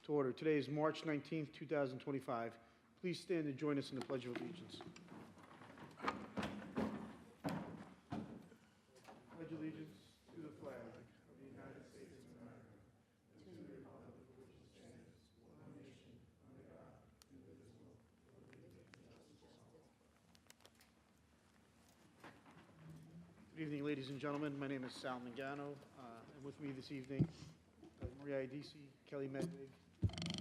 To order. Today is March 19th, 2025. Please stand and join us in the Pledge of Allegiance. Pledge allegiance to the flag of the United States of America, and to the republic for which it stands, one nation, under God, indivisible, with liberty and justice for all. Good evening, ladies and gentlemen. My name is Sal Mangano, and with me this evening, Maria Idisi, Kelly Medvig,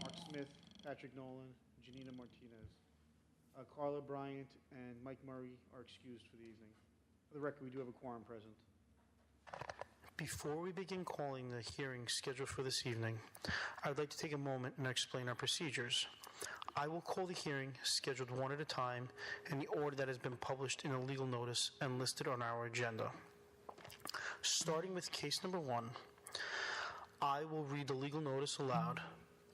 Mark Smith, Patrick Nolan, Janina Martinez. Carla Bryant and Mike Murray are excused for the evening. For the record, we do have a quorum present. Before we begin calling the hearing scheduled for this evening, I would like to take a moment and explain our procedures. I will call the hearing scheduled one at a time in the order that has been published in a legal notice and listed on our agenda. Starting with case number 1, I will read the legal notice aloud.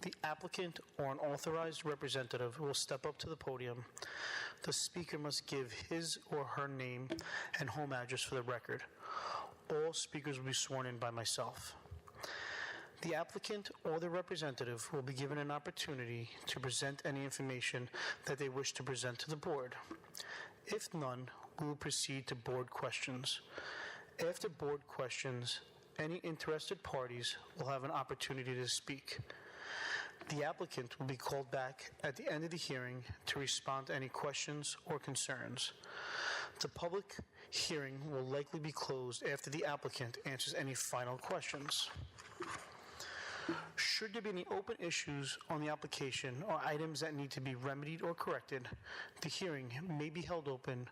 The applicant or an authorized representative will step up to the podium. The speaker must give his or her name and home address for the record. All speakers will be sworn in by myself. The applicant or the representative will be given an opportunity to present any information that they wish to present to the board. If none, we will proceed to board questions. After board questions, any interested parties will have an opportunity to speak. The applicant will be called back at the end of the hearing to respond to any questions or concerns. The public hearing will likely be closed after the applicant answers any final questions. Should there be any open issues on the application or items that need to be remedied or corrected, the hearing may be held open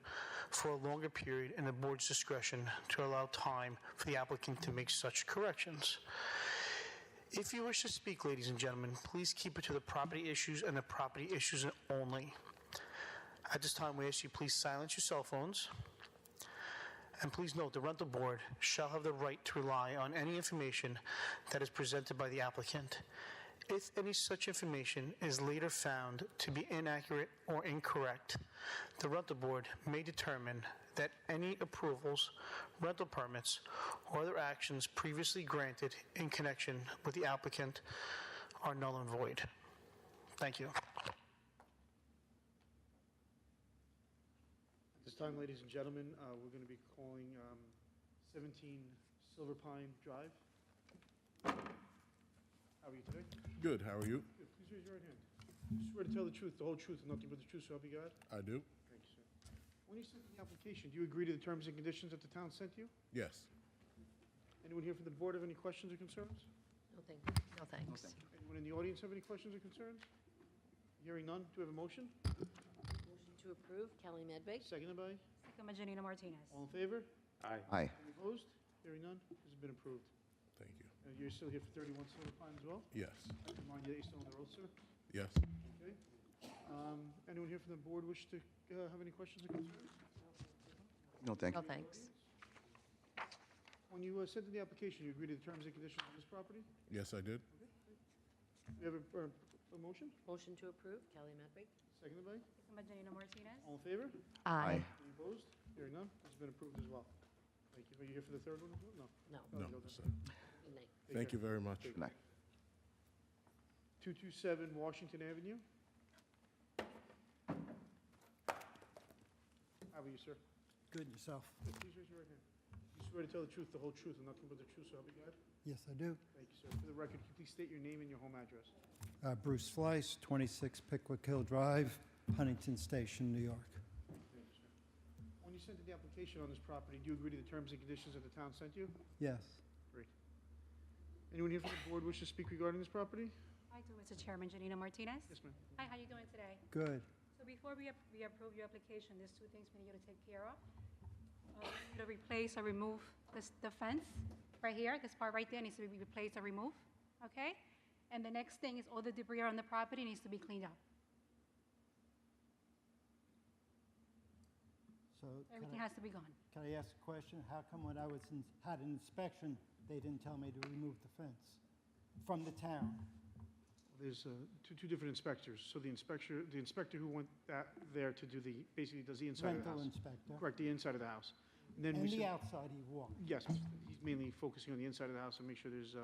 for a longer period in the board's discretion to allow time for the applicant to make such corrections. If you wish to speak, ladies and gentlemen, please keep it to the property issues and the property issues only. At this time, we ask you please silence your cell phones. And please note, the rental board shall have the right to rely on any information that is presented by the applicant. If any such information is later found to be inaccurate or incorrect, the rental board may determine that any approvals, rental permits, or other actions previously granted in connection with the applicant are null and void. Thank you. At this time, ladies and gentlemen, we're going to be calling 17 Silver Pine Drive. How are you today? Good, how are you? Good. Please raise your right hand. You swear to tell the truth, the whole truth, and nothing but the truth, so help you God? I do? Thank you, sir. When you sent the application, do you agree to the terms and conditions that the town sent you? Yes. Anyone here from the board have any questions or concerns? No, thank No, thanks. Anyone in the audience have any questions or concerns? Hearing none, do we have a motion? Motion to approve, Kelly Medvig. Seconded by? Second by Janina Martinez. All in favor? Aye. Any opposed? Hearing none, this has been approved. Thank you. You're still here for 31 Silver Pine as well? Yes. I remind you that you're still on the road, sir? Yes. Okay. Anyone here from the board wish to have any questions or concerns? No, thank No, you. thanks. When you sent in the application, you agree to the terms and conditions of this property? Yes, I did. You have a motion? Motion to approve, Kelly Medvig. Seconded by? Second by Janina Martinez. All in favor? Aye. Any opposed? Hearing none, this has been approved as well. Thank you. Are you here for the third one as well? No. No. No, that's sir. Good night. Thank you very much. Good night. 227 Washington Avenue. How are you, sir? Good, and yourself? Please raise your right hand. You swear to tell the truth, the whole truth, and nothing but the truth, so help you God? Yes, I do. Thank you, sir. For the record, can you please state your name and your home address? Bruce Fleiss, 26 Pickwick Hill Drive, Huntington Station, New York. Thank you, sir. When you sent in the application on this property, do you agree to the terms and conditions that the town sent you? Yes. Great. Anyone here from the board wish to speak regarding this property? I do, Mr. Chairman, Janina Martinez. Yes, ma'am. Hi, how you doing today? Good. So before we approve your application, there's two things we need you to take care of. We need to replace or remove the fence right here. This part right there needs to be replaced or removed, okay? And the next thing is all the debris on the property needs to be cleaned up. So Everything has to be gone. can I ask a question? How come when I had an inspection, they didn't tell me to remove the fence from the town? There's two different inspectors. So the inspector who went there to do basically does the inside of the Rental house. inspector? Correct, the inside of the house. And then And we the said- outside he walked? Yes, he's mainly focusing on the inside of the house and make sure there's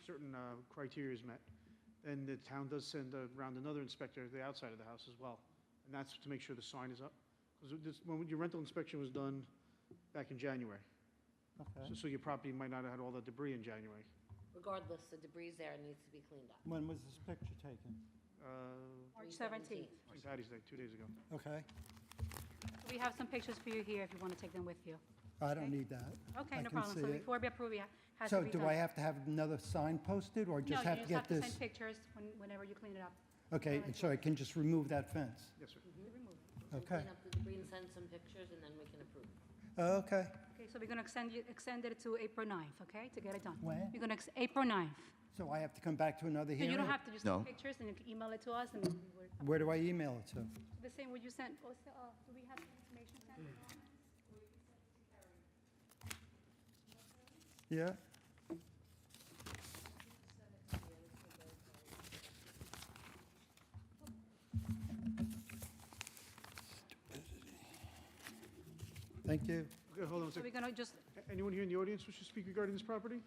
certain criteria is met. And the town does send around another inspector to the outside of the house as well. And that's to make sure the sign is up. Because when your rental inspection was done back in January. Okay. So your property might not have had all that debris in January. Regardless, the debris there needs to be cleaned up. When was this picture taken? March 17th. St. Patty's Day, 2 days ago. Okay. We have some pictures for you here if you want to take them with you. I don't need that. Okay, I no can problem. see So it. before we approve, it has So to be do done. I have to have another sign posted, or just have to No, you just get have to this? send pictures whenever you clean it up. Okay, and so I can just remove that fence? Yes, sir. Okay. Clean up the debris and send some pictures, and then we can approve. Okay. Okay, so we're going to extend it to April 9th, okay, to get it done. When? We're going to, April 9th. So I have to come back to another So hearing? you don't have to just No. take pictures and you can email it to us and we will, Where do I email it to? the same what you sent, do we have some information sent? Yeah? Thank you. Okay, hold on a So we're second. going to just, Anyone here in the audience wish to speak regarding this property?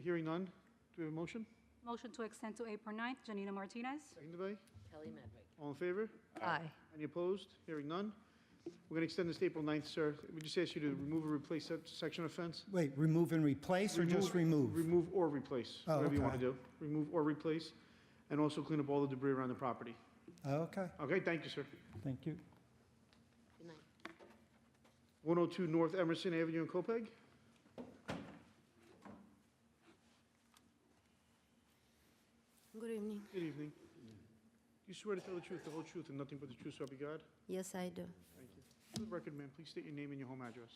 Hearing none. Do we have a motion? motion to extend to April 9th, Janina Martinez. Seconded by? Kelly Medwick. All in favor? Aye. Any opposed? Hearing none. We're going to extend this to April 9th, sir. We just ask you to remove or replace that section of fence? Wait, remove and replace, or just remove? Remove or replace, Oh, whatever you want to okay. do. Remove or replace, and also clean up all the debris around the property. Okay, Okay, thank you, sir. thank you. Good night. 102 North Emerson Avenue in Copeg. Good evening. Good evening. Do you swear to tell the truth, the whole truth, and nothing but the truth, so help you God? Yes, I do. Thank you. For the record, ma'am, please state your name and your home address.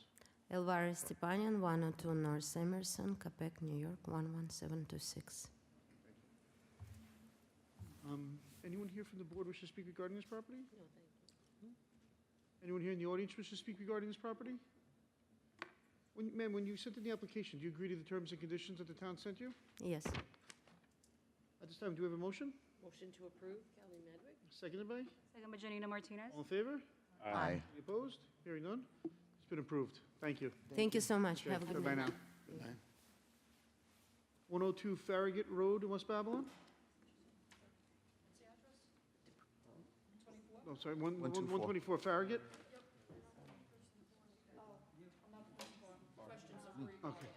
Elvira Stepanian, 102 North Emerson, Capec, New York, 11726. Anyone here from the board wish to speak regarding this property? No, thank you. Anyone here in the audience wish to speak regarding this property? Ma'am, when you sent in the application, do you agree to the terms and conditions that the town sent you? Yes. At this time, do we have a motion? Motion to approve, Kelly Medwick. Seconded by? Second by Janina Martinez. All in favor? Aye. Any opposed? Hearing none? It's been approved. Thank you. Thank you so much. Okay, Have a good bye-bye night. now. 102 Farragut Road in West Babylon? No, sorry, 124 Farragut? Okay.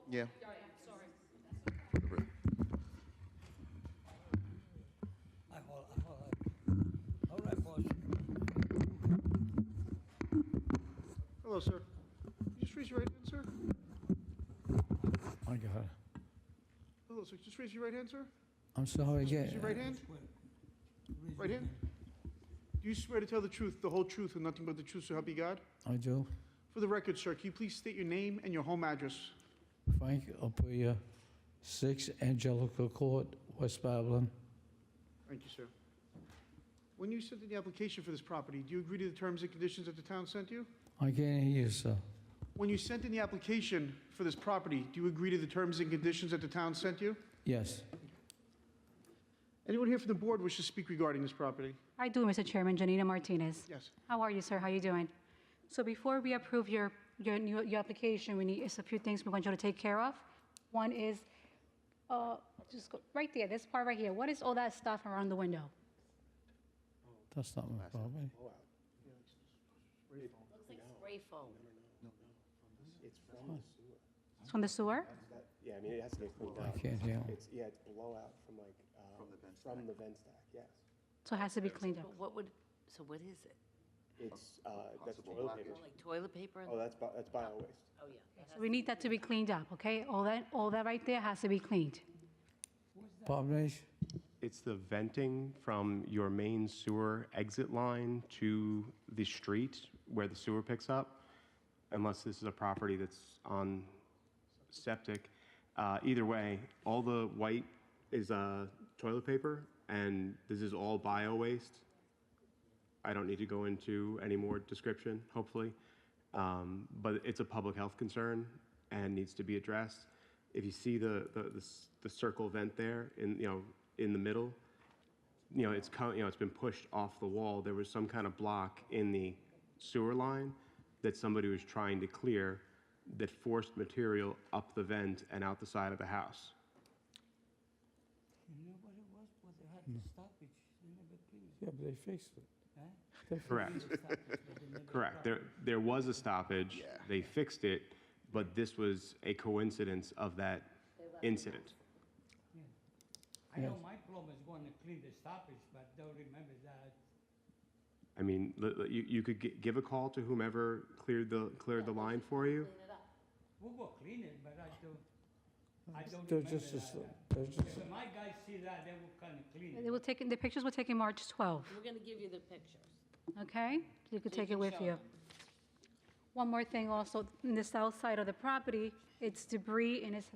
Yeah. All right, boss. Hello, sir. Could you just raise your right hand, sir? I got it. Hello, sir. Just raise your right hand, sir. I'm sorry, yeah. Raise your right hand. Right hand. Do you swear to tell the truth, the whole truth, and nothing but the truth, so help you God? I do. For the record, sir, can you please state your name and your home address? Frank Apria, 6 Angelica Court, West Babylon. Thank you, sir. When you sent in the application for this property, do you agree to the terms and conditions that the town sent you? I can't hear you, sir. When you sent in the application for this property, do you agree to the terms and conditions that the town sent you? Yes. Anyone here from the board wish to speak regarding this property? I do, Mr. Chairman, Janina Martinez. Yes. How are you, sir? How are you doing? So before we approve your application, we need, is a few things we want you to take care of. One is, just go right there, this part right here. What is all that stuff around the window? That's not my property. Looks like spray foam. It's from the sewer? Yeah, I mean, it has to get cleaned out. I can't hear. It's, yeah, it's blowout from like, from the vent stack, yes. So it has to be cleaned up. But what would, so what is it? It's, that's toilet paper. More like toilet paper? Oh, that's bio waste. Oh, yeah. that So has- we need that to be cleaned up, okay? All that right there has to be cleaned. Property? It's the venting from your main sewer exit line to the street where the sewer picks up, unless this is a property that's on septic. Either way, all the white is toilet paper, and this is all bio waste. I don't need to go into any more description, hopefully. But it's a public health concern and needs to be addressed. If you see the circle vent there in the middle, it's been pushed off the wall. There was some kind of block in the sewer line that somebody was trying to clear that forced material up the vent and out the side of the house. Yeah, but they fixed it. They fixed Correct. Correct. There was a stoppage. They fixed it, but this was a coincidence of that incident. I know my plumber's going to clean the stoppage, but don't remember that. I mean, you could give a call to whomever cleared the line for you. Clean it up. We will clean it, but I don't They're remember just, that. they're just, When my guys see that, they will come and clean They it. were taken, the pictures were taken March 12th, We're gonna give you the pictures. okay? You could So take it can with show you. them. One more thing also, in the south side of the property, it's debris and it's,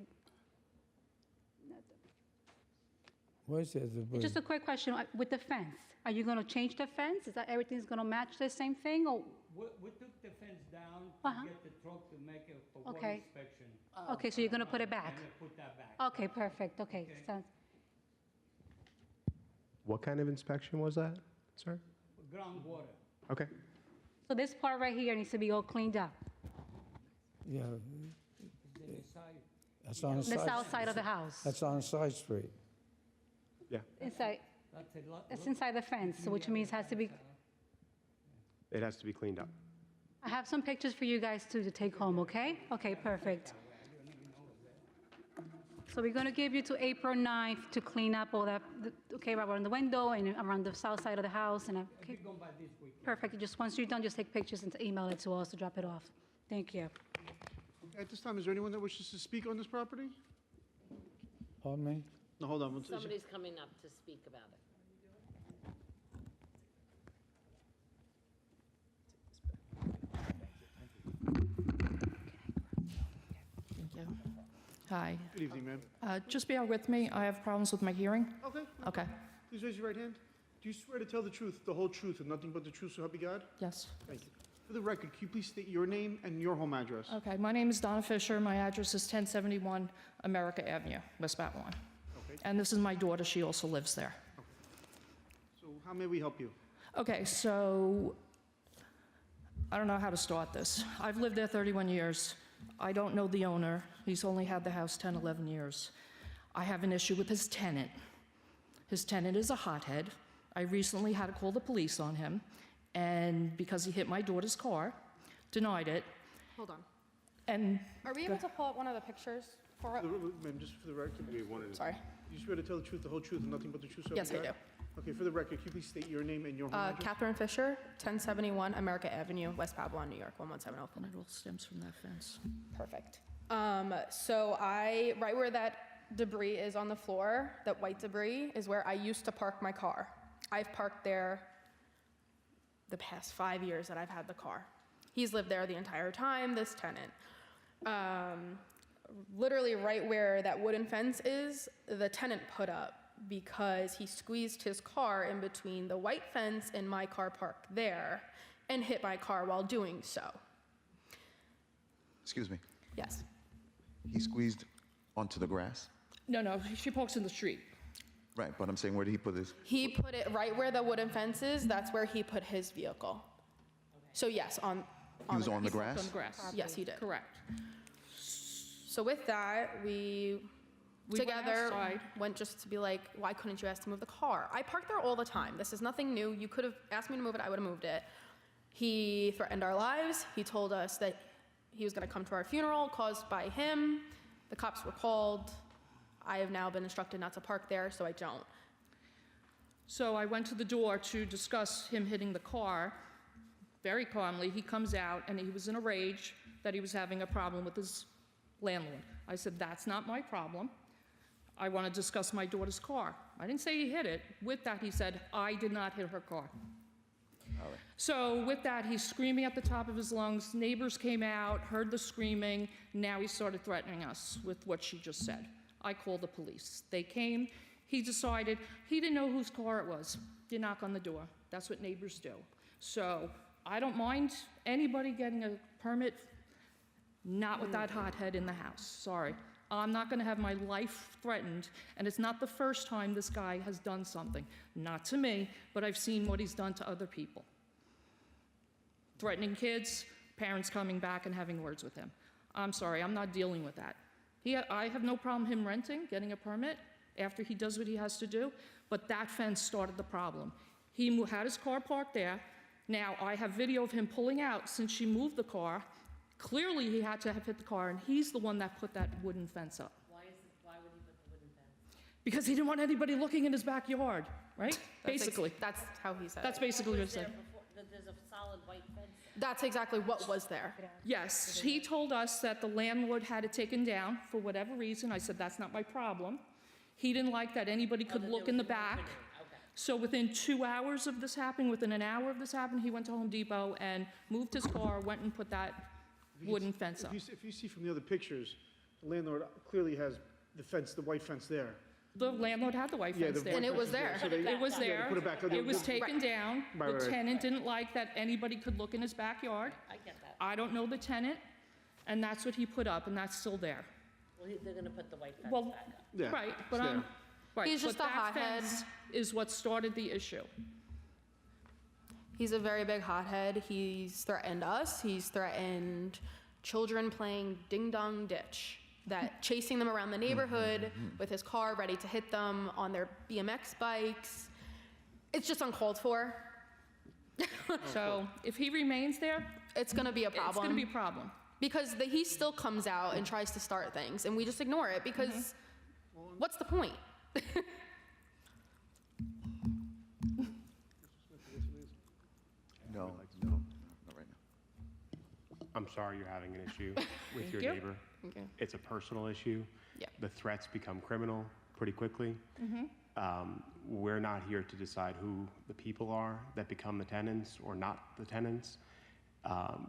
where's that debris? just a quick question, with the fence, are you gonna change the fence? Is that everything's gonna match the same thing, or, We took the fence down Uh-huh. to get the truck to make a water Okay. inspection. okay, so you're gonna put it back? And they put that back. Okay, perfect, okay. Sounds, What kind of inspection was that, sir? Groundwater. Okay. so this part right here needs to be all cleaned up, Yeah, Then the side. that's on the the side. south side of the house, That's on a side street. inside, That's a lot. it's inside the fence, which means has to be, It has to be cleaned up. I have some pictures for you guys to take home, okay? Okay, perfect. So we're gonna give you to April 9th to clean up all that, okay, around the window and around the south side of the house, and, okay, Gone by this week. perfect. Just once you're done, just take pictures and email it to us to drop it off. Thank you. At this time, is there anyone that wishes to speak on this property? Pardon me? No, hold on. Somebody's coming up to speak about it. Thank you. Hi. Good evening, ma'am. Just bear with me. I have problems with my hearing. Okay. Okay. Please raise your right hand. Do you swear to tell the truth, the whole truth, and nothing but the truth, so help you God? Yes. Thank you. For the record, can you please state your name and your home address? Okay. My name is Donna Fisher. My address is 1071 America Avenue, West Baton. Okay. And this is my daughter. She also lives there. So how may we help you? Okay. So I don't know how to start this. I've lived there 31 years. I don't know the owner. He's only had the house 10, 11 years. I have an issue with his tenant. His tenant is a hothead. I recently had to call the police on him, and because he hit my daughter's car, denied it, Hold on. and Are we able to pull up one of the pictures for it? Ma'am, just for the record, do Sorry. you swear to tell the truth, the whole truth, and nothing but the truth, so help Yes, you I God? Okay, for the record, can you please state your name and your home address? Catherine Fisher, 1071 America Avenue, West Babylon, New York, 11704. and it all stems from that fence. Perfect. So right where that debris is on the floor, that white debris, is where I used to park my car. I've parked there the past 5 years that I've had the car. He's lived there the entire time, this tenant. Literally right where that wooden fence is, the tenant put up because he squeezed his car in between the white fence and my car parked there and hit my car while doing so. Excuse me. Yes. He squeezed onto the grass? No, she parks in the street. Right, but I'm saying, where did he put this? He put it right where the wooden fence is. That's where he put his vehicle. So yes, on He was on the On grass? the grass. Yes, he did. Correct. So with that, we went together outside. went just to be like, why couldn't you ask to move the car? I park there all the time. This is nothing new. You could have asked me to move it. I would have moved it. He threatened our lives. He told us that he was going to come to our funeral caused by him. The cops were called. I have now been instructed not to park there, so I don't. So I went to the door to discuss him hitting the car. Very calmly, he comes out, and he was in a rage that he was having a problem with his landlord. I said, that's not my problem. I want to discuss my daughter's car. I didn't say he hit it. With that, he said, I did not hit her car. So with that, he's screaming at the top of his lungs. Neighbors came out, heard the screaming. Now he started threatening us with what she just said. I called the police. They came. He decided he didn't know whose car it was. Did knock on the door. That's what neighbors do. So I don't mind anybody getting a permit, not with that hothead in the house. Sorry. I'm not going to have my life threatened, and it's not the first time this guy has done something. Not to me, but I've seen what he's done to other people. Threatening kids, parents coming back and having words with him. I'm sorry, I'm not dealing with that. I have no problem him renting, getting a permit, after he does what he has to do, but that fence started the problem. He had his car parked there. Now, I have video of him pulling out since she moved the car. Clearly, he had to have hit the car, and he's the one that put that wooden fence up. Why would he put the wooden fence? Because he didn't want anybody looking in his backyard, right? Basically. That's how he said That's it. basically what he Was there said. before, that there's a solid white fence? That's exactly what was there. Yes, he told us that the landlord had it taken down for whatever reason. I said, that's not my problem. He didn't like that anybody could look in the back. Okay. So within 2 hours of this happening, within an hour of this happening, he went to Home Depot and moved his car, went and put that wooden fence up. If you see from the other pictures, the landlord clearly has the fence, the white fence there. The landlord had the white Yeah, fence the there. And it was there. So they- It was Yeah, they there. put it back. It was taken down. Right, The right. tenant didn't like that anybody could look in his backyard. I get that. I don't know the tenant, and that's what he put up, and that's still there. Well, they're gonna put the white fence Well, back up. Yeah, right, it's but there. right. He's just but a that hothead. fence is what started the issue. He's a very big hothead. He's threatened us. He's threatened children playing ding dong ditch, that chasing them around the neighborhood with his car ready to hit them on their BMX bikes. It's just uncalled for. So if he remains there, It's gonna be a it's problem. going to be a problem. Because he still comes out and tries to start things, and we just ignore it because what's the point? No, not right now. I'm sorry you're having an issue with your you. neighbor. Okay. It's a personal issue. Yeah. The threats become criminal pretty quickly. We're not here to decide who the people are that become the tenants or not the tenants.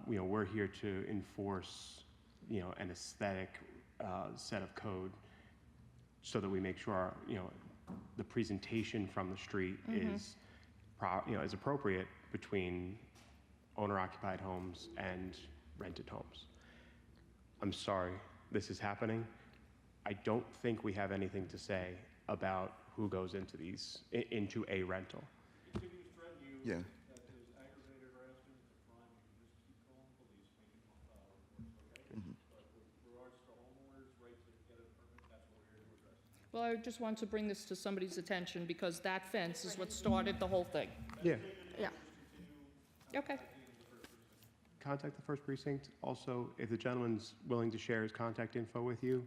We're here to enforce, an aesthetic set of code so that we make sure, the presentation from the street is, is appropriate between owner-occupied homes and rented homes. I'm sorry this is happening. I don't think we have anything to say about who goes into a rental. Yeah. Well, I just want to bring this to somebody's attention because that fence is what started the whole thing. Yeah. Yeah. Okay. Contact the first precinct. Also, if the gentleman's willing to share his contact info with you,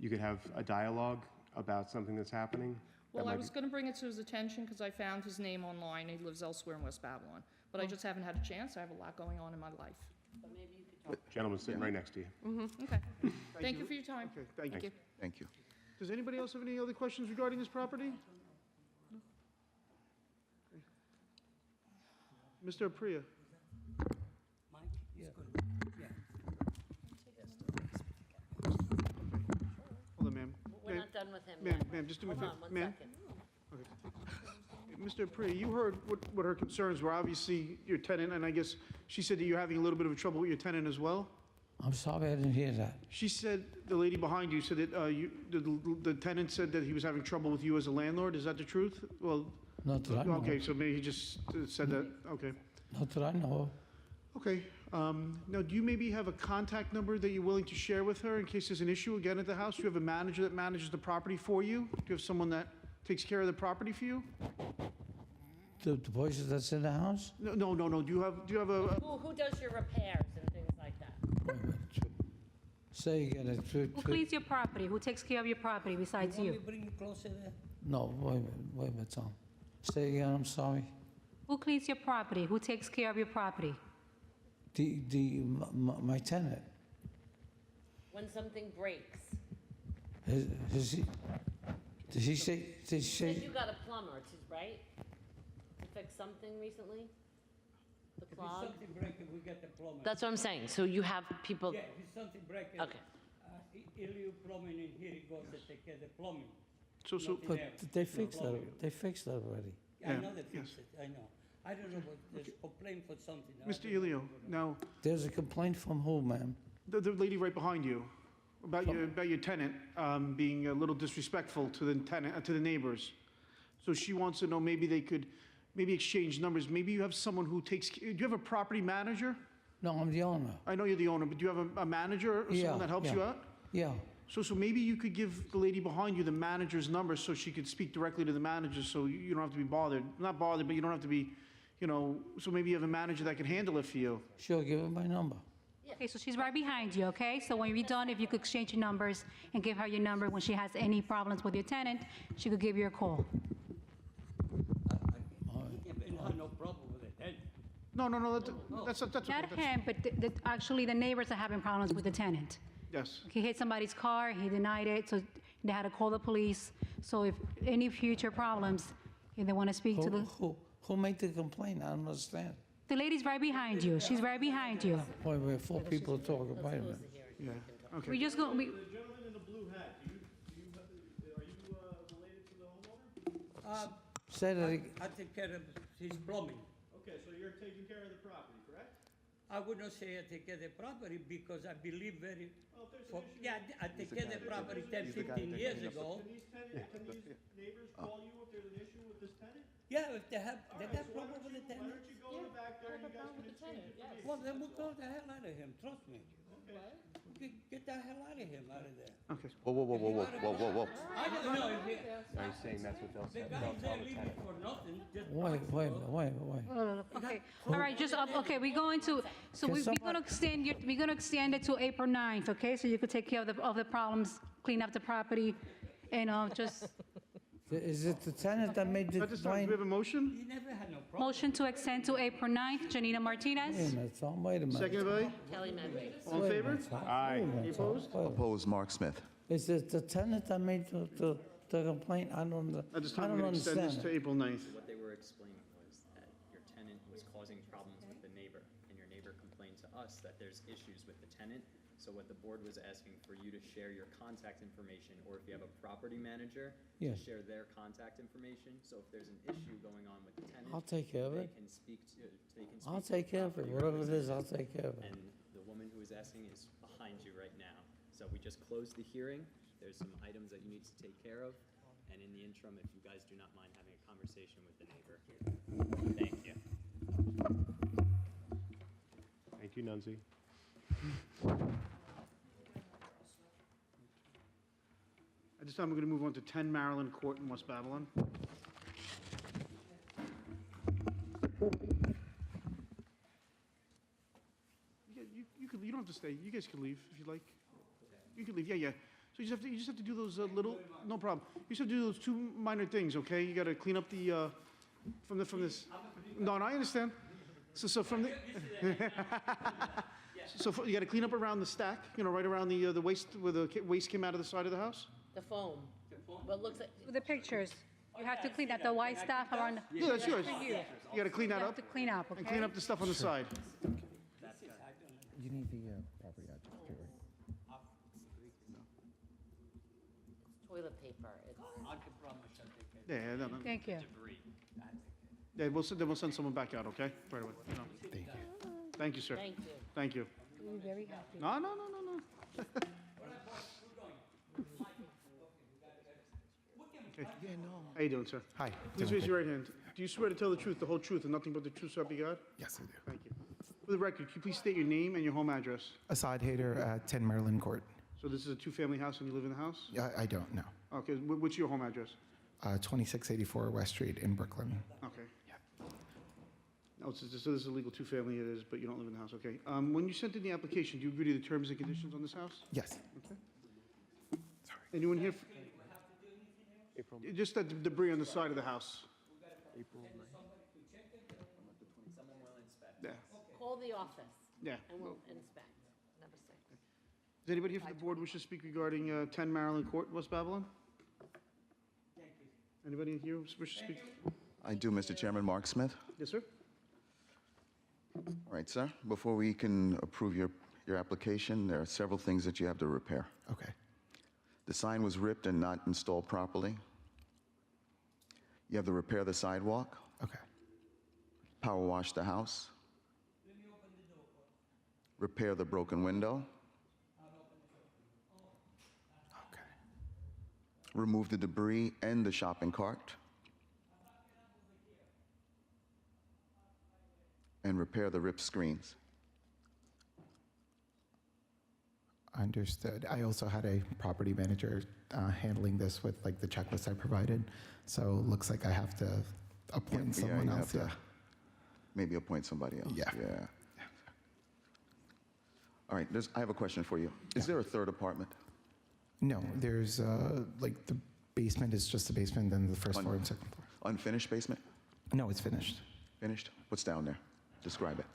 you could have a dialogue about something that's happening. Well, I was going to bring it to his attention because I found his name online. He lives elsewhere in West Babylon. But I just haven't had a chance. I have a lot going on in my life. But maybe you could talk. Gentleman's sitting right next to you. Okay. Thank you for your time. Okay, thank you. Thank you. Does anybody else have any other questions regarding this property? Mr. Apria? Hold on, ma'am. We're not done with him Ma'am, yet. ma'am, just do me a Hold favor. on, one Ma'am? second. Mr. Apria, you heard what her concerns were. Obviously, your tenant, and I guess she said that you're having a little bit of trouble with your tenant as well? I'm sorry, I didn't hear that. She said, the lady behind you said that the tenant said that he was having trouble with you as a landlord. Is that the truth? Well, Not that I know. okay, so maybe he just said that. Okay. Not that I know. Okay. Now, do you maybe have a contact number that you're willing to share with her in case there's an issue again at the house? Do you have a manager that manages the property for you? Do you have someone that takes care of the property for you? The person that's in the house? No. Do you have a? Who does your repairs and things like that? Wait a minute. Say again. Who cleans your property? Who takes care of your property besides you? No, wait a minute, Tom. Say again, I'm sorry. Who cleans your property? Who takes care of your property? My tenant. When something breaks. Did he say, You said you got a plumber, right? To fix something recently? The clog? something breaking, we get the plumber. That's what I'm saying. So you have people. Yeah, if something breaking. Okay. Ilio Plumbing in here, he goes to take care of the plumbing. So but they fixed that, they fixed that already. I know they fixed it, I know. I don't know, but there's complaint for something. Mr. Elio, now, There's a complaint from who, ma'am? the lady right behind you, about your tenant being a little disrespectful to the neighbors. So she wants to know maybe they could exchange numbers. Maybe you have someone who do you have a property manager? No, I'm the owner. I know you're the owner, but do you have a manager or someone that helps you out? Yeah. So maybe you could give the lady behind you the manager's number so she could speak directly to the manager, so you don't have to be bothered. Not bothered, but you don't have to be, so maybe you have a manager that can handle it for you. Sure, give her my number. Okay, so she's right behind you, okay? So when you're done, if you could exchange your numbers and give her your number, when she has any problems with your tenant, she could give you a call. I have no problem with it. And No, that's okay. Not him, but actually the neighbors are having problems with the tenant. Yes. He hit somebody's car, he denied it, so they had to call the police. So if any future problems, if they want to speak to the, Who made the complaint? I don't understand. the lady's right behind you. She's right behind you. Wait, 4 people talking, wait a minute. Yeah, okay. We just go, we, The gentleman in the blue hat, are you related to the homeowner? Say that again. I take care of his plumbing. Okay, so you're taking care of the property, correct? I would not say I take care of the property because I believe very, Well, if there's for, an issue. yeah, I take care of the property 10, 15 years ago. Can these neighbors call you if there's an issue with this tenant? Yeah, if they got So why problem with the Why tenant. don't you go in the back there and you guys can exchange information? Well, then we'll go the hell out of him, trust me. Get the hell out of him, out of there. Okay. Whoa. I don't know if he, Are you saying that's what they'll the say? guy's there leaving for nothing, just. Wait a minute. okay. All right, just, okay, we're going to, so we're going to extend it to April 9th, okay? So you could take care of the problems, clean up the property, and just, Is it the tenant that made the At this time, do we complaint? have a motion? He never had no problem. motion to extend to April 9th. Janina Martinez? Wait a minute, Tom, wait a minute. Second by, Kelly Medway. all in favor? Aye. Any opposed? Opposed, Mark Smith. Is it the tenant that made the complaint? I don't At this I time, don't we're going to extend this understand. to April 9th. What they were explaining was that your tenant was causing problems with the neighbor, and your neighbor complained to us that there's issues with the tenant. So what the board was asking for you to share your contact information, or if you have a property manager, to Yeah. share their contact information. So if there's an issue going on with the tenant, I'll take care of they it. can speak to, they can speak I'll to take the care of it. property Whatever it is, representative. I'll take care of it. And the woman who is asking is behind you right now. So we just closed the hearing. There's some items that you need to take care of. And in the interim, if you guys do not mind having a conversation with the neighbor. Thank you. Thank you, Nunzi. At this time, we're going to move on to 10 Maryland Court in West Babylon. You don't have to stay. You guys can leave if you like. You can leave. Yeah. So you just have to do those little. No problem. You just have to do those 2 minor things. Okay. You got to clean up the from this. No, I understand. So from the. You got to clean up around the stack. Right around the waste where the waste came out of the side of the house. The foam. What looks like, The pictures. You have to clean up the white stuff around. Yeah, that's yours. For you. You got to clean that You have up to clean up, okay? and clean up the stuff on the side. You need the property address, too, right? toilet paper. It's I can promise I'll take care of it. Yeah. No. Thank you. Debris. Yeah, we'll send someone back out. Okay. Right away. Thank you. Thank you, sir. Thank you. Thank you. We're very happy. No. Okay. How you doing, sir? Hi. Please raise your right hand. Do you swear to tell the truth, the whole truth, and nothing but the truth, so help you God? Yes, I do. Thank you. For the record, can you please state your name and your home address? Assad Haider, 10 Maryland Court. So this is a 2-family house and you live in the house? I don't know. Okay, what's your home address? 2684 West Street in Brooklyn. Okay. Oh, so this is a legal 2-family it is, but you don't live in the house, okay. When you sent in the application, do you agree to the terms and conditions on this house? Yes. Okay. Anyone here? Just that debris on the side of the house. Someone will inspect. Yeah. Call the office Yeah. and we'll inspect. Number 6. Does anybody here from the board wish to speak regarding 10 Maryland Court, West Babylon? Anybody here wish to speak? I do, Mr. Chairman. Mark Smith. Yes, sir. All right, sir. Before we can approve your application, there are several things that you have to repair. Okay. The sign was ripped and not installed properly. You have to repair the sidewalk. Okay. Power wash the house. Repair the broken window. Okay. Remove the debris and the shopping cart. And repair the ripped screens. Understood. I also had a property manager handling this with like the checklist I provided. So looks like I have to appoint someone you else. have to maybe appoint somebody else. Yeah. All right, I have a question for you. Is there a third apartment? No, there's like the basement is just the basement, then the first floor and second floor. Unfinished basement? No, it's finished. Finished? What's down there? Describe it.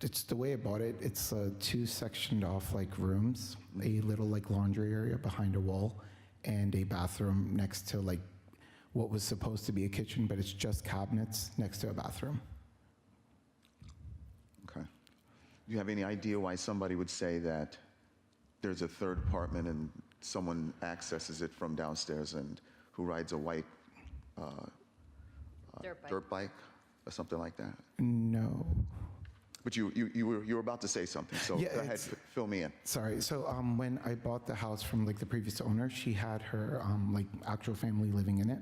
It's the way I bought it. It's two sectioned off like rooms, a little like laundry area behind a wall, and a bathroom next to like what was supposed to be a kitchen, but it's just cabinets next to a bathroom. Okay. Do you have any idea why somebody would say that there's a third apartment and someone accesses it from downstairs and who rides a white dirt bike or something like that? No. But you were about to say something, so Yeah, go ahead, fill me in. Sorry. So when I bought the house from like the previous owner, she had her like actual family living in it,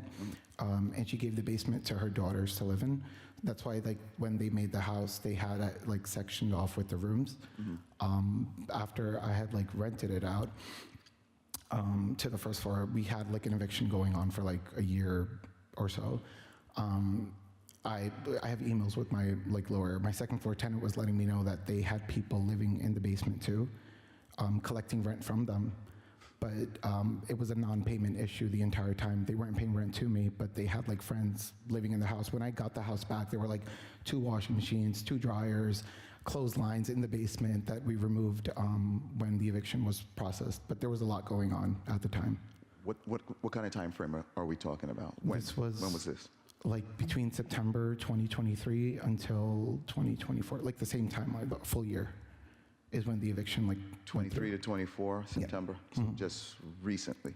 and she gave the basement to her daughters to live in. That's why like when they made the house, they had it like sectioned off with the rooms. After I had like rented it out to the first floor, we had like an eviction going on for like a year or so. I have emails with my like lawyer. My second floor tenant was letting me know that they had people living in the basement too, collecting rent from them. But it was a non-payment issue the entire time. They weren't paying rent to me, but they had like friends living in the house. When I got the house back, there were like 2 washing machines, 2 dryers, clotheslines in the basement that we removed when the eviction was processed. But there was a lot going on at the time. What kind of time frame are we talking about? When was this? Like between September 2023 until 2024, like the same time, like a full year, is when the eviction like 23 to 24, September, so just recently.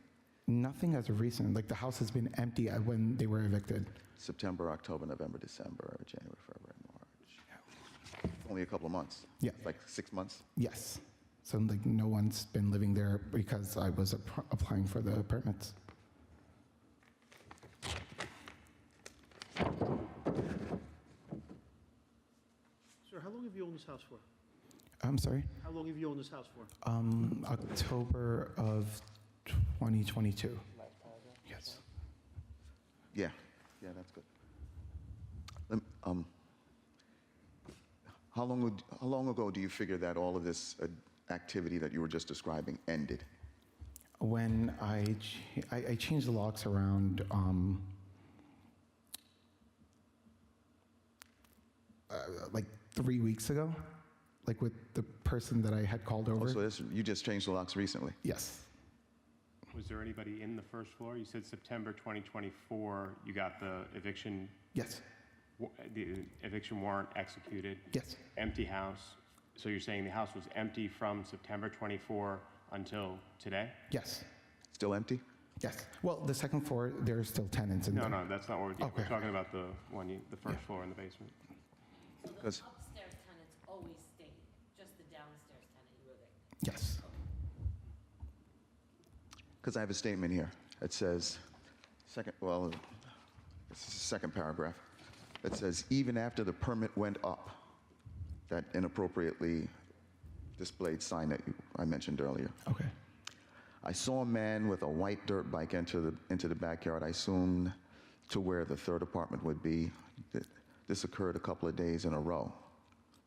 Nothing as of recent. Like the house has been empty when they were evicted. September, October, November, December, January, February, March. Only a couple of months. Yeah. Like 6 months. Yes. So like no one's been living there because I was applying for the permits. Sir, how long have you owned this house for? I'm sorry? How long have you owned this house for? October of 2022. Yes. Yeah, that's good. How long ago do you figure that all of this activity that you were just describing ended? When I changed the locks around like 3 weeks ago, like with the person that I had called over. Oh, so you just changed the locks recently? Yes. Was there anybody in the first floor? You said September 2024, you got the eviction. Yes. The eviction warrant executed. Yes. Empty house. So you're saying the house was empty from September 24 until today? Yes. Still empty? Yes. Well, the second floor, there are still tenants in there. No, that's not what we're Okay. talking about. The first floor in the basement. So the upstairs tenants always stayed, just the downstairs tenant you evicted? Yes. Because I have a statement here. It says, this is the second paragraph. It says, even after the permit went up, that inappropriately displayed sign that I mentioned earlier. Okay. I saw a man with a white dirt bike into the backyard. I assumed to where the third apartment would be. This occurred a couple of days in a row.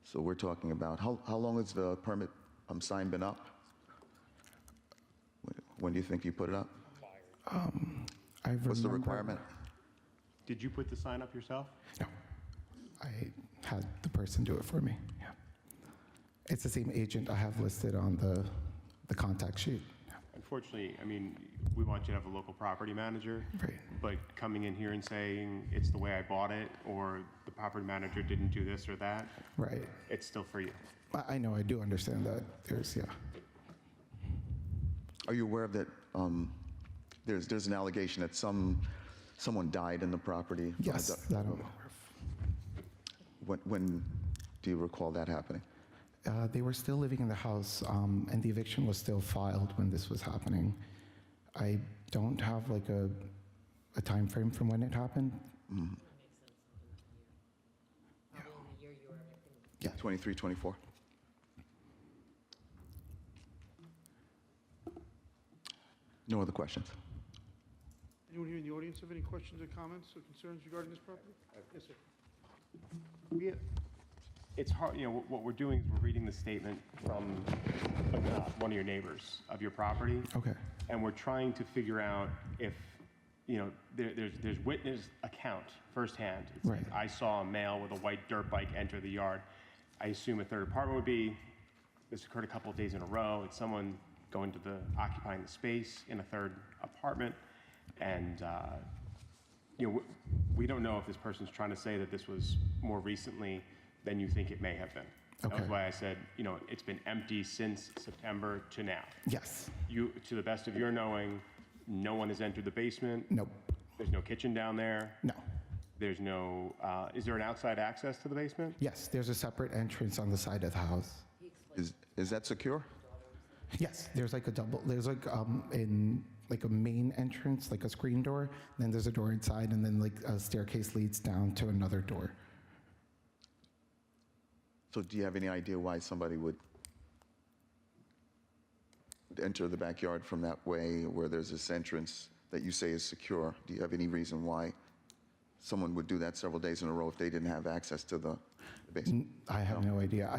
So we're talking about, how long has the permit sign been up? When do you think you put it up? What's the requirement? Did you put the sign up yourself? No. I had the person do it for me. Yeah. It's the same agent I have listed on the contact sheet. Unfortunately, I mean, we want you to have a local property manager. Right. But coming in here and saying it's the way I bought it, or the property manager didn't do this or that, Right. it's still for you. I know, I do understand that. Are you aware of that? There's an allegation that someone died in the property. Yes, that I'm aware of. When do you recall that happening? They were still living in the house, and the eviction was still filed when this was happening. I don't have like a time frame from when it happened. Mm-hmm. Yeah, 23, 24. No other questions? Anyone here in the audience have any questions or comments or concerns regarding this property? Yes, sir. We have- It's hard, what we're doing is we're reading the statement from one of your neighbors of your property. Okay. And we're trying to figure out if, there's witness account firsthand. It says, Right. I saw a male with a white dirt bike enter the yard. I assume a third apartment would be, this occurred a couple of days in a row. It's someone going to occupying the space in a third apartment. And, we don't know if this person's trying to say that this was more recently than you think it may have been. That was Okay. why I said, it's been empty since September to now. Yes. To the best of your knowing, no one has entered the basement? Nope. There's no kitchen down there? No. There's no, is there an outside access to the basement? Yes, there's a separate entrance on the side of the house. Is that secure? Yes, there's like a main entrance, like a screen door, then there's a door inside, and then like a staircase leads down to another door. So do you have any idea why somebody would enter the backyard from that way where there's this entrance that you say is secure? Do you have any reason why someone would do that several days in a row if they didn't have access to the basement? I have no idea.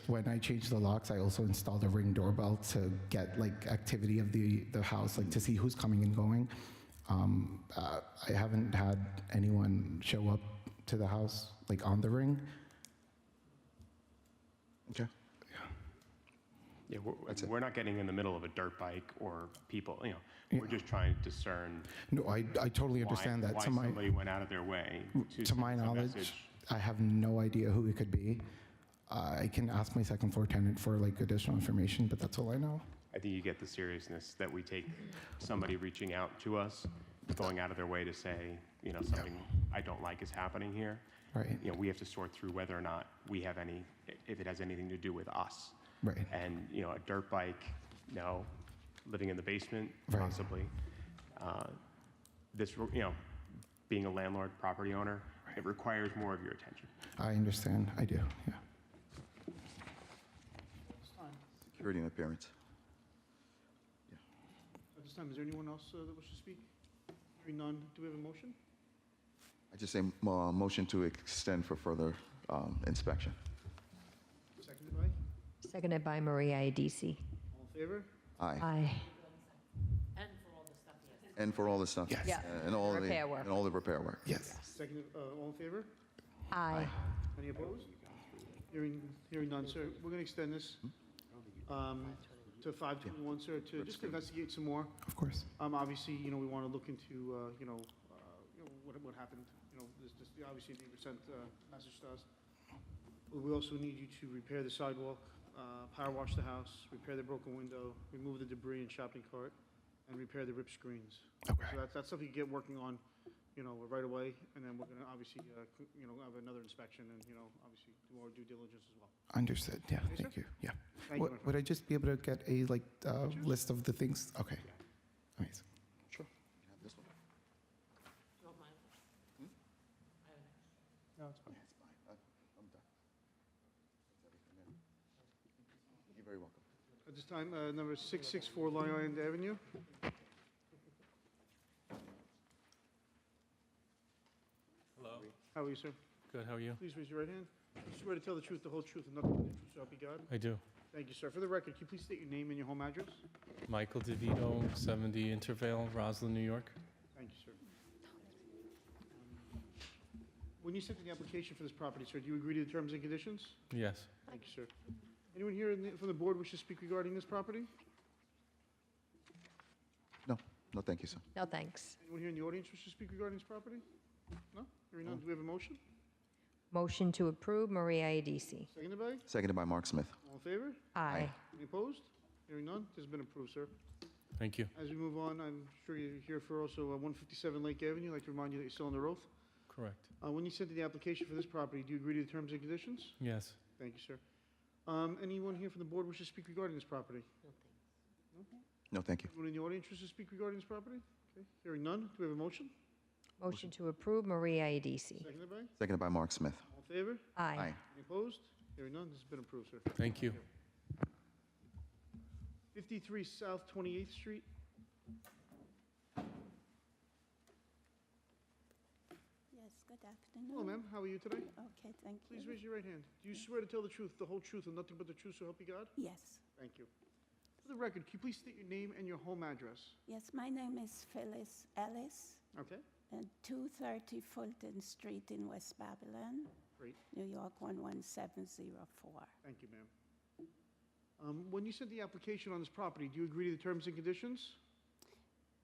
When I changed the locks, I also installed a Ring doorbell to get like activity of the house, like to see who's coming and going. I haven't had anyone show up to the house like on the Ring. Okay. Yeah, we're not getting in the middle of a dirt bike or people, we're just trying to discern. No, I totally understand that. Why somebody went out of their way To my send a knowledge, message. I have no idea who it could be. I can ask my second floor tenant for like additional information, but that's all I know. I think you get the seriousness that we take somebody reaching out to us, going out of their way to say, something I don't like is happening here. Right. We have to sort through whether or not we have if it has anything to do with us. Right. And, a dirt bike, no. Living in the basement, Right. possibly. This, being a landlord, property owner, it requires more of your attention. I understand. I do. Yeah. Security and appearance. At this time, is there anyone else that wishes to speak? Hearing none, do we have a motion? I just say motion to extend for further inspection. Seconded by? Seconded by Maria Idisi. All in favor? Aye. Aye. And for all the stuff, yes. And for all the stuff? Yes. And all the Repair work. And all the repair work? Yes. Seconded, all in favor? Aye. Any opposed? Hearing none, sir. We're going to extend this to 5/21, sir, to just investigate some more. Of course. Obviously, we want to look into, what happened. Obviously, the neighbor sent a message to us. We also need you to repair the sidewalk, power wash the house, repair the broken window, remove the debris and shopping cart, and repair the ripped screens. Okay. So that's stuff you can get working on, right away, and then we're going to obviously, have another inspection and, obviously do more due diligence as well. Understood. Yeah. Okay, Thank sir? you. Yeah. Thank you, my friend. Would I just be able to get a list of the things? Okay. Amazing. Sure. This one? No, it's fine. I'm done. You're very welcome. At this time, number 664 Long Island Avenue. Hello. How are you, sir? Good, how are you? Please raise your right hand. You swear to tell the truth, the whole truth, and nothing but the truth, so help you God? I do. Thank you, sir. For the record, can you please state your name and your home address? Michael DeVito, 70 Intervale, Roslyn, New York. Thank you, sir. When you sent in the application for this property, sir, do you agree to the terms and conditions? Yes. Thank you, sir. Anyone here from the board wish to speak regarding this property? No, thank you, sir. No, thanks. Anyone here in the audience wish to speak regarding this property? No? Hearing none, do we have a motion? Motion to approve, Maria Idisi. Seconded by? Seconded by Mark Smith. All in favor? Aye. Any opposed? Hearing none, this has been approved, sir. Thank you. As we move on, I'm sure you're here for also 157 Lake Avenue. I'd like to remind you that you're still under oath. Correct. When you sent in the application for this property, do you agree to the terms and conditions? Yes. Thank you, sir. Anyone here from the board wish to speak regarding this property? No, thank you. Anyone in the audience wish to speak regarding this property? Okay, hearing none, do we have a motion? Motion to approve, Maria Idisi. Seconded by? Seconded by Mark Smith. All in favor? Aye. Aye. Any opposed? Hearing none, this has been approved, sir. Thank you. 53 South 28th Street. good afternoon. Hello, ma'am. How are you today? Okay, thank you. Please raise your right hand. Do you swear to tell the truth, the whole truth, and nothing but the truth, so help you God? Yes. Thank you. For the record, can you please state your name and your home address? Yes, my name is Phyllis Ellis, Okay, 230 Fulton Street in West Babylon, great. New York 11704. Thank you, ma'am. When you sent the application on this property, do you agree to the terms and conditions?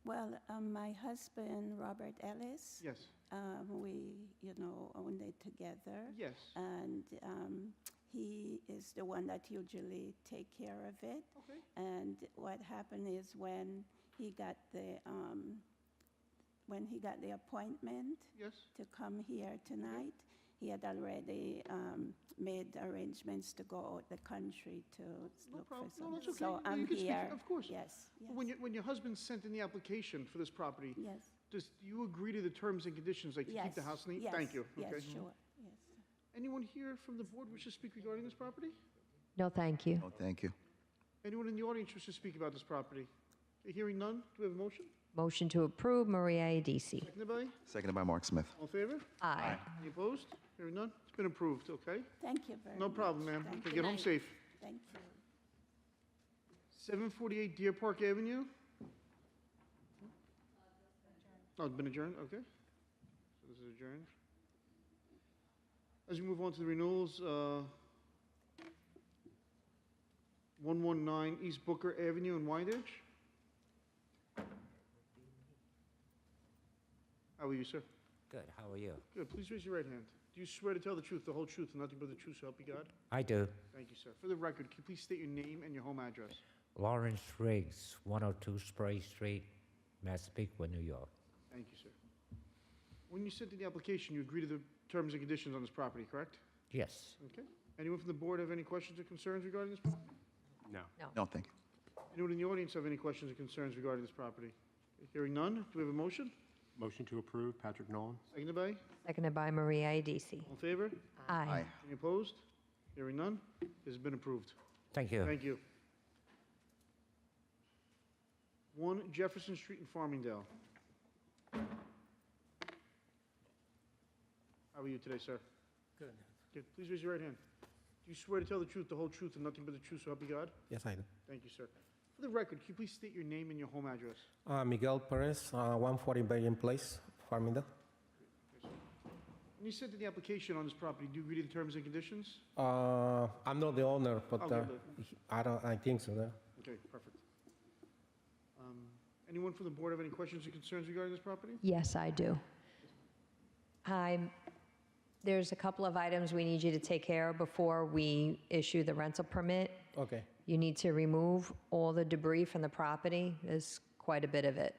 Well, my husband, Robert Ellis, Yes. we, owned it together. Yes. And he is the one that usually take care of it. Okay. And what happened is when he got the appointment Yes. to come here tonight, he had already made arrangements to go out the country to look for problem. No, something. that's okay. So No, I'm you can speak, here. of course. Yes, yes, When your husband sent in the application for this property, yes. do you agree to the terms and conditions, like to keep the Yes, house neat? yes, Thank you. Yes, Okay. sure, yes. Anyone here from the board wish to speak regarding this property? No, thank you. Oh, thank you. Anyone in the audience wish to speak about this property? Okay, hearing none, do we have a motion? Motion to approve, Maria Adisi. Seconded by? Seconded by Mark Smith. All in favor? Aye. Any opposed? Hearing none, it's been approved, okay? Thank you very much. No problem, ma'am. Thank Okay, you. get home safe. Thank you. 748 Deer Park Avenue? Oh, it's been adjourned, okay. So this is adjourned. As we move on to the renewals, 119 East Booker Avenue in Wyandotte. How are you, sir? Good, how are you? Good, please raise your right hand. Do you swear to tell the truth, the whole truth, and nothing but the truth, so help you God? I do. Thank you, sir. For the record, can you please state your name and your home address? Lawrence Riggs, 102 Spray Street, Massapequa, New York. Thank you, sir. When you sent in the application, you agree to the terms and conditions on this property, correct? Yes. Okay. Anyone from the board have any questions or concerns regarding this property? No. No, thank you. Anyone in the audience have any questions or concerns regarding this property? Hearing none, do we have a motion? Motion to approve, Patrick Nolan. Seconded by? Seconded by Maria Adisi. All in favor? Aye. Any opposed? Hearing none, this has been approved. Thank you. Thank you. 1 Jefferson Street in Farmingdale. How are you today, sir? Good. Okay, please raise your right hand. Do you swear to tell the truth, the whole truth, and nothing but the truth, so help you God? Yes, I do. Thank you, sir. For the record, can you please state your name and your home address? Miguel Perez, 140 Bergen Place, Farmingdale. When you sent in the application on this property, do you agree to the terms and conditions? I'm not the owner, but Okay, I think so. Okay, perfect. Anyone from the board have any questions or concerns regarding this property? Yes, I do. There's a couple of items we need you to take care of before we issue the rental permit. Okay. You need to remove all the debris from the property. There's quite a bit of it.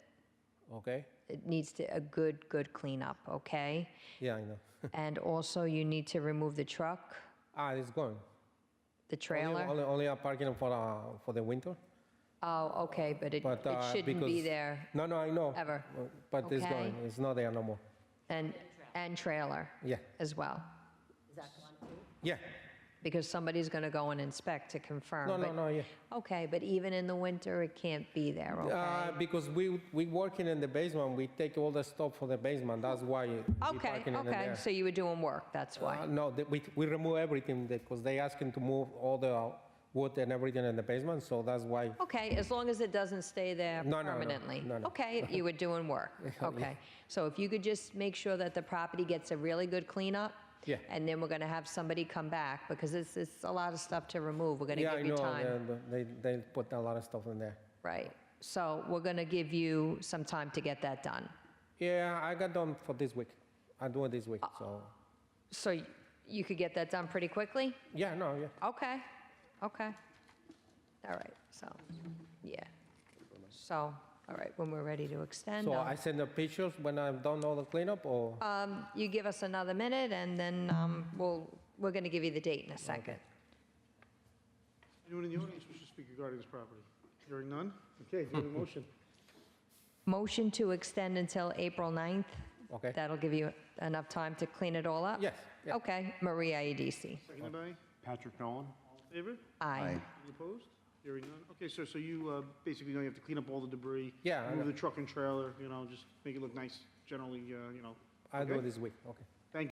Okay. It needs a good cleanup, okay? Yeah, I know. And also, you need to remove the truck, It's gone. the trailer. Only a parking for the winter. Oh, okay, but it shouldn't be because- there No, I know. ever. But it's Okay. gone. It's not there no more. And trailer Yeah. as well, Is that one too? Yeah. because somebody's going to go and inspect to confirm. No, but- yeah. Okay, but even in the winter, it can't be there, okay? Because we working in the basement, we take all the stuff for the basement. That's why we Okay, parking in okay, there. so you were doing work, that's why. No, we remove everything because they asking to move all the wood and everything in the basement, so that's why. Okay, as long as it doesn't stay there No, no, no, permanently. no. Okay, you were doing work, okay. So if you could just make sure that the property gets a really good cleanup. Yeah. And then we're going to have somebody come back, because it's a lot of stuff to remove. We're going to Yeah, I give you know. time. They put a lot of stuff in there. Right. So we're going to give you some time to get that done. Yeah, I got done for this week. I do it this week, so. So you could get that done pretty quickly? Yeah, yeah. Okay, okay. All right, so, yeah. So, all right, when we're ready to extend. So I'll- I send the pictures when I've done all the cleanup, or? You give us another minute, and then we're going to give you the date in a second. Anyone in the audience wish to speak regarding this property? Hearing none? Okay, do we have a motion? Motion to extend until April 9th. Okay. That'll give you enough time to clean it all up? Yes. Yeah. Okay, Maria Adisi. Seconded by? Patrick Nolan. All in favor? Aye. Any opposed? Hearing none? Okay, sir, so you basically know you have to clean up all the debris. Yeah, I Move know. the truck and trailer, just make it look nice, generally, I'll do Okay. it this week, okay.